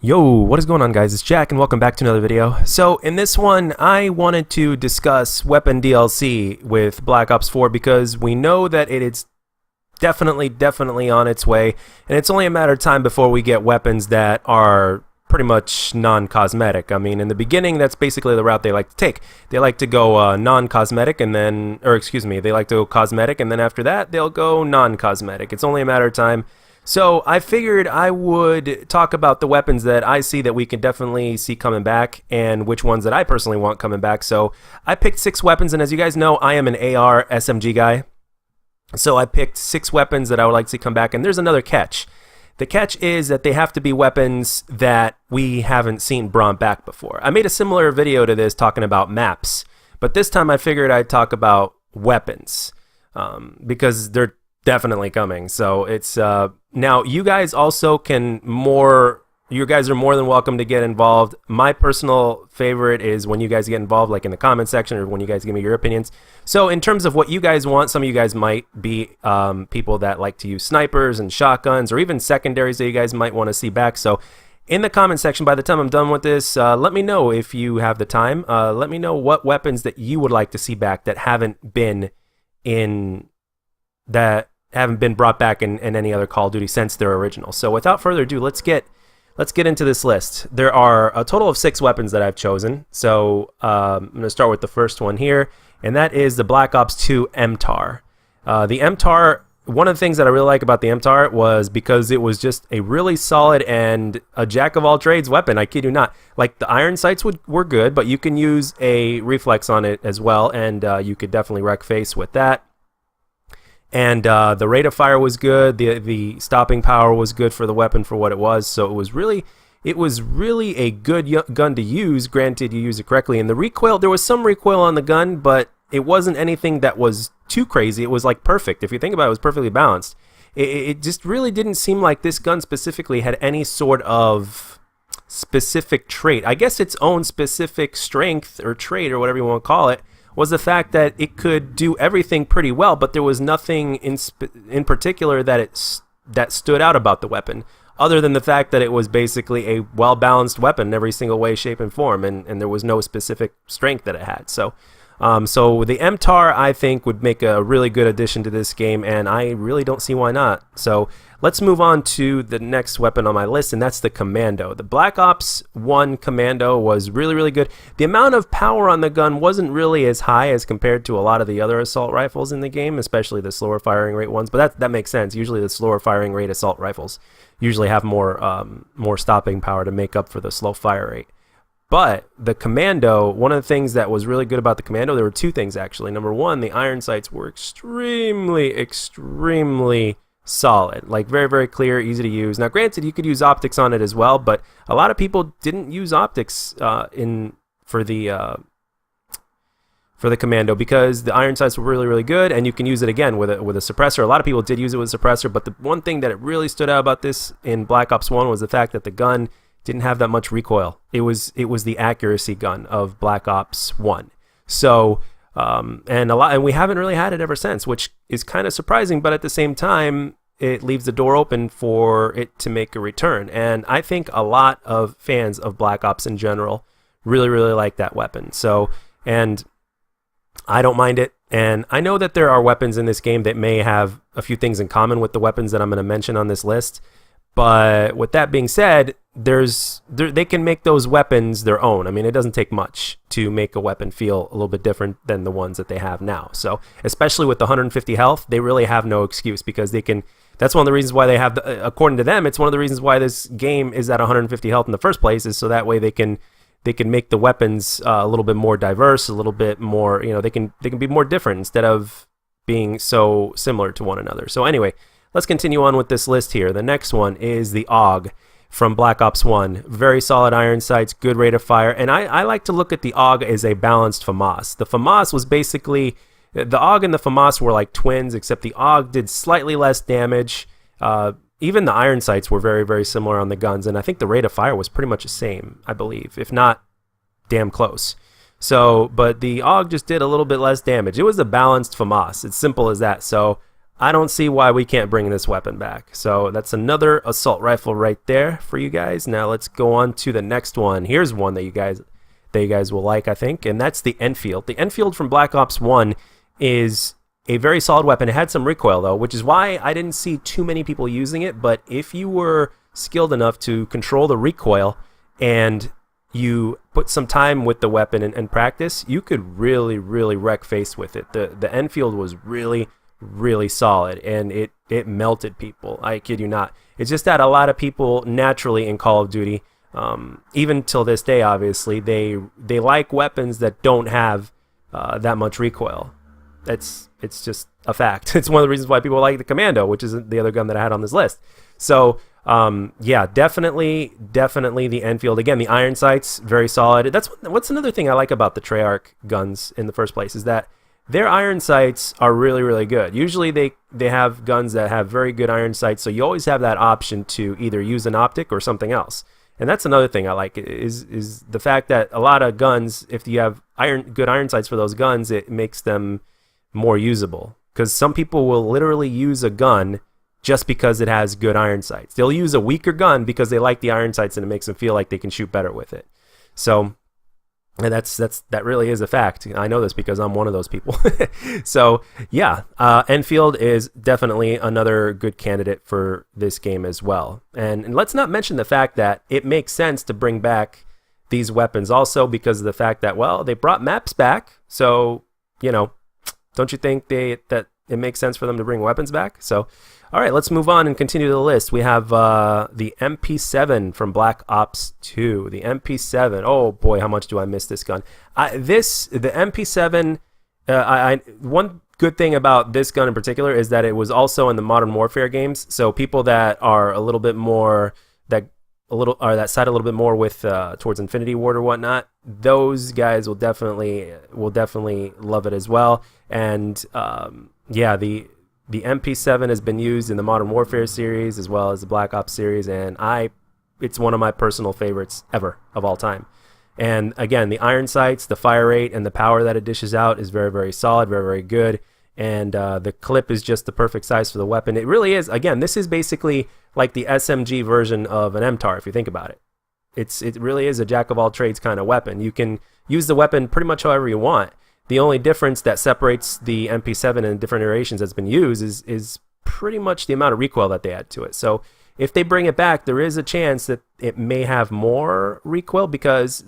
Yo, what is going on, guys? It's Jack and welcome back to another video. So in this one, I wanted to discuss weapon DLC with Black Ops 4 because we know that it is definitely on its way, and it's only a matter of time before we get weapons that are pretty much non-cosmetic. I mean, in the beginning, that's basically the route they like to take. They like to go non-cosmetic and then, they like to go cosmetic, and then after that, they'll go non-cosmetic. It's only a matter of time. So I figured I would talk about the weapons that I see that we can definitely see coming back and which ones that I personally want coming back. So I picked 6 weapons, and as you guys know, I am an AR SMG guy. So I picked 6 weapons that I would like to see come back, and there's another catch. The catch is that they have to be weapons that we haven't seen brought back before. I made a similar video to this talking about maps, but this time I figured I'd talk about weapons because they're definitely coming. So it's now you guys also you guys are more than welcome to get involved. My personal favorite is when you guys get involved, like in the comment section, or when you guys give me your opinions. So in terms of what you guys want, some of you guys might be people that like to use snipers and shotguns, or even secondaries that you guys might want to see back. So in the comment section, by the time I'm done with this, let me know if you have the time. Let me know what weapons that you would like to see back that haven't been brought back in any other Call of Duty since their original. So without further ado, let's get into this list. There are a total of 6 weapons that I've chosen. So I'm going to start with the first one here, and that is the Black Ops 2 MTAR. The MTAR, one of the things that I really like about the MTAR was because it was just a really solid and a jack-of-all-trades weapon. I kid you not. Like, the iron sights were good, but you can use a reflex on it as well, and you could definitely wreck face with that. And the rate of fire was good. The stopping power was good for the weapon for what it was. So it was really a good gun to use. Granted, you use it correctly. And the recoil, there was some recoil on the gun, but it wasn't anything that was too crazy. It was like perfect. If you think about it, it was perfectly balanced. It just really didn't seem like this gun specifically had any sort of specific trait. I guess its own specific strength or trait or whatever you want to call it was the fact that it could do everything pretty well, but there was nothing in particular that stood out about the weapon, other than the fact that it was basically a well-balanced weapon in every single way, shape, and form, and there was no specific strength that it had. So the MTAR, I think, would make a really good addition to this game, and I really don't see why not. So let's move on to the next weapon on my list, and that's the Commando. The Black Ops 1 Commando was really good. The amount of power on the gun wasn't really as high as compared to a lot of the other assault rifles in the game, especially the slower firing rate ones, but that makes sense. Usually the slower firing rate assault rifles usually have more stopping power to make up for the slow fire rate. But the Commando, one of the things that was really good about the Commando, there were 2 things actually. Number 1, the iron sights were extremely solid, like very clear, easy to use. Now granted, you could use optics on it as well, but a lot of people didn't use optics for the Commando because the iron sights were really good, and you can use it again with a suppressor. A lot of people did use it with a suppressor, but the one thing that it really stood out about this in Black Ops 1 was the fact that the gun didn't have that much recoil. It was the accuracy gun of Black Ops 1. So and we haven't really had it ever since, which is kind of surprising, but at the same time it leaves the door open for it to make a return. And I think a lot of fans of Black Ops in general really like that weapon. So, and I don't mind it. And I know that there are weapons in this game that may have a few things in common with the weapons that I'm going to mention on this list. But with that being said, they can make those weapons their own. I mean, it doesn't take much to make a weapon feel a little bit different than the ones that they have now. So, especially with the 150 health, they really have no excuse because they can. That's one of the reasons why they have, according to them, it's one of the reasons why this game is at 150 health in the first place, is so that way they can make the weapons a little bit more diverse, a little bit more, they can be more different instead of being so similar to one another. So anyway, let's continue on with this list here. The next one is the AUG from Black Ops 1. Very solid iron sights, good rate of fire, and I like to look at the AUG as a balanced FAMAS. The FAMAS was basically, the AUG and the FAMAS were like twins, except the AUG did slightly less damage. Even the iron sights were very similar on the guns, and I think the rate of fire was pretty much the same, I believe, if not damn close. So, but the AUG just did a little bit less damage. It was a balanced FAMAS. It's simple as that. So I don't see why we can't bring this weapon back. So that's another assault rifle right there for you guys. Now let's go on to the next one. Here's one that you guys will like, I think, and that's the Enfield. The Enfield from Black Ops 1 is a very solid weapon. It had some recoil though, which is why I didn't see too many people using it. But if you were skilled enough to control the recoil and you put some time with the weapon and practice, you could really wreck face with it. The Enfield was really solid, and it melted people. I kid you not. It's just that a lot of people naturally in Call of Duty, even till this day, obviously, they like weapons that don't have that much recoil. It's just a fact. It's one of the reasons why people like the Commando, which is the other gun that I had on this list. So yeah, definitely the Enfield. Again, the iron sights, very solid. What's another thing I like about the Treyarch guns in the first place is that their iron sights are really good. Usually they have guns that have very good iron sights, so you always have that option to either use an optic or something else. And that's another thing I like is the fact that a lot of guns, if you have good iron sights for those guns, it makes them more usable. Because some people will literally use a gun just because it has good iron sights. They'll use a weaker gun because they like the iron sights and it makes them feel like they can shoot better with it. So, and that really is a fact. I know this because I'm one of those people. So yeah, Enfield is definitely another good candidate for this game as well. And let's not mention the fact that it makes sense to bring back these weapons also because of the fact that, well, they brought maps back. So, you know, don't you think that it makes sense for them to bring weapons back? So, all right, let's move on and continue the list. We have the MP7 from Black Ops 2. The MP7. Oh boy, how much do I miss this gun? The MP7. One good thing about this gun in particular is that it was also in the Modern Warfare games. So people that are a little bit more that side a little bit more with towards Infinity Ward or whatnot, those guys will definitely love it as well. And yeah, the MP7 has been used in the Modern Warfare series as well as the Black Ops series, and it's one of my personal favorites ever of all time. And again, the iron sights, the fire rate, and the power that it dishes out is very solid, very good. And the clip is just the perfect size for the weapon. It really is. Again, this is basically like the SMG version of an MTAR if you think about it. It really is a jack of all trades kind of weapon. You can use the weapon pretty much however you want. The only difference that separates the MP7 in different iterations that's been used is pretty much the amount of recoil that they add to it. So if they bring it back, there is a chance that it may have more recoil because,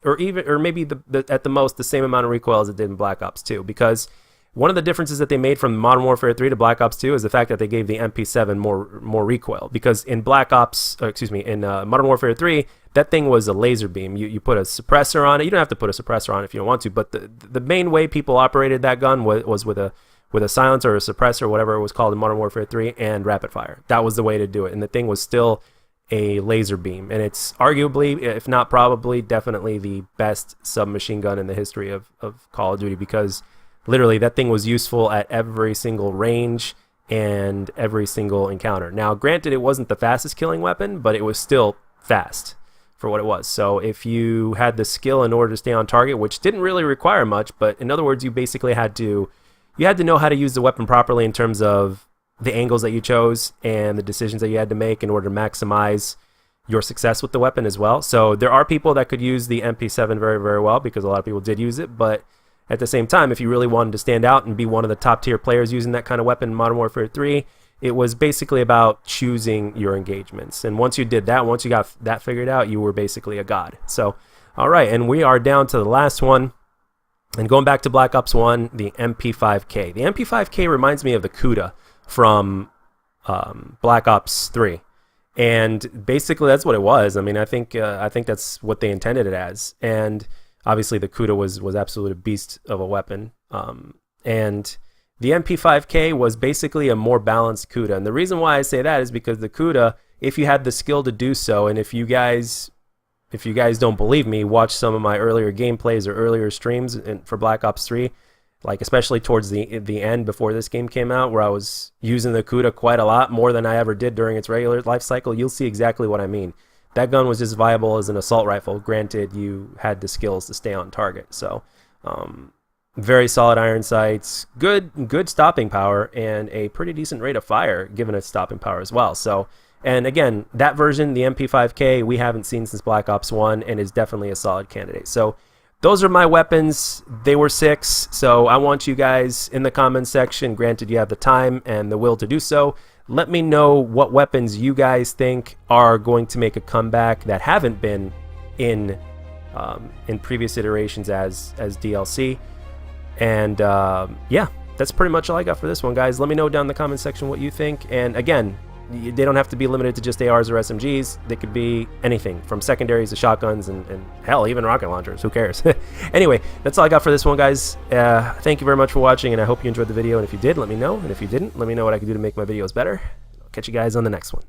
or maybe at the most the same amount of recoil as it did in Black Ops 2. Because one of the differences that they made from Modern Warfare 3 to Black Ops 2 is the fact that they gave the MP7 more recoil. Because in Modern Warfare 3, that thing was a laser beam. You put a suppressor on it. You don't have to put a suppressor on it if you don't want to, but the main way people operated that gun was with a silencer or a suppressor, whatever it was called in Modern Warfare 3, and rapid fire. That was the way to do it, and the thing was still a laser beam. And it's arguably, if not probably, definitely the best submachine gun in the history of Call of Duty because literally that thing was useful at every single range and every single encounter. Now, granted, it wasn't the fastest killing weapon, but it was still fast for what it was. So if you had the skill in order to stay on target, which didn't really require much, but in other words, you basically had to know how to use the weapon properly in terms of the angles that you chose and the decisions that you had to make in order to maximize your success with the weapon as well. So there are people that could use the MP7 very well because a lot of people did use it, but at the same time, if you really wanted to stand out and be one of the top tier players using that kind of weapon in Modern Warfare 3, it was basically about choosing your engagements. And once you did that, once you got that figured out, you were basically a god. So, all right, and we are down to the last one. And going back to Black Ops 1, the MP5K. The MP5K reminds me of the CUDA from Black Ops 3. And basically that's what it was. I mean, I think that's what they intended it as. And obviously the CUDA was absolutely a beast of a weapon. And the MP5K was basically a more balanced CUDA. And the reason why I say that is because the CUDA, if you had the skill to do so, and if you guys don't believe me, watch some of my earlier gameplays or earlier streams for Black Ops 3, like especially towards the end before this game came out, where I was using the CUDA quite a lot, more than I ever did during its regular life cycle, you'll see exactly what I mean. That gun was just viable as an assault rifle. Granted, you had the skills to stay on target. So, Very solid iron sights, good stopping power, and a pretty decent rate of fire given its stopping power as well. So, and again, that version, the MP5K, we haven't seen since Black Ops 1 and is definitely a solid candidate. So those are my weapons. They were 6, so I want you guys in the comments section, granted you have the time and the will to do so, let me know what weapons you guys think are going to make a comeback that haven't been in previous iterations as DLC. And yeah, that's pretty much all I got for this one, guys. Let me know down in the comment section what you think. And again, they don't have to be limited to just ARs or SMGs. They could be anything from secondaries to shotguns and hell, even rocket launchers. Who cares? Anyway, that's all I got for this one, guys. Thank you very much for watching, and I hope you enjoyed the video. And if you did, let me know. And if you didn't, let me know what I can do to make my videos better. I'll catch you guys on the next one.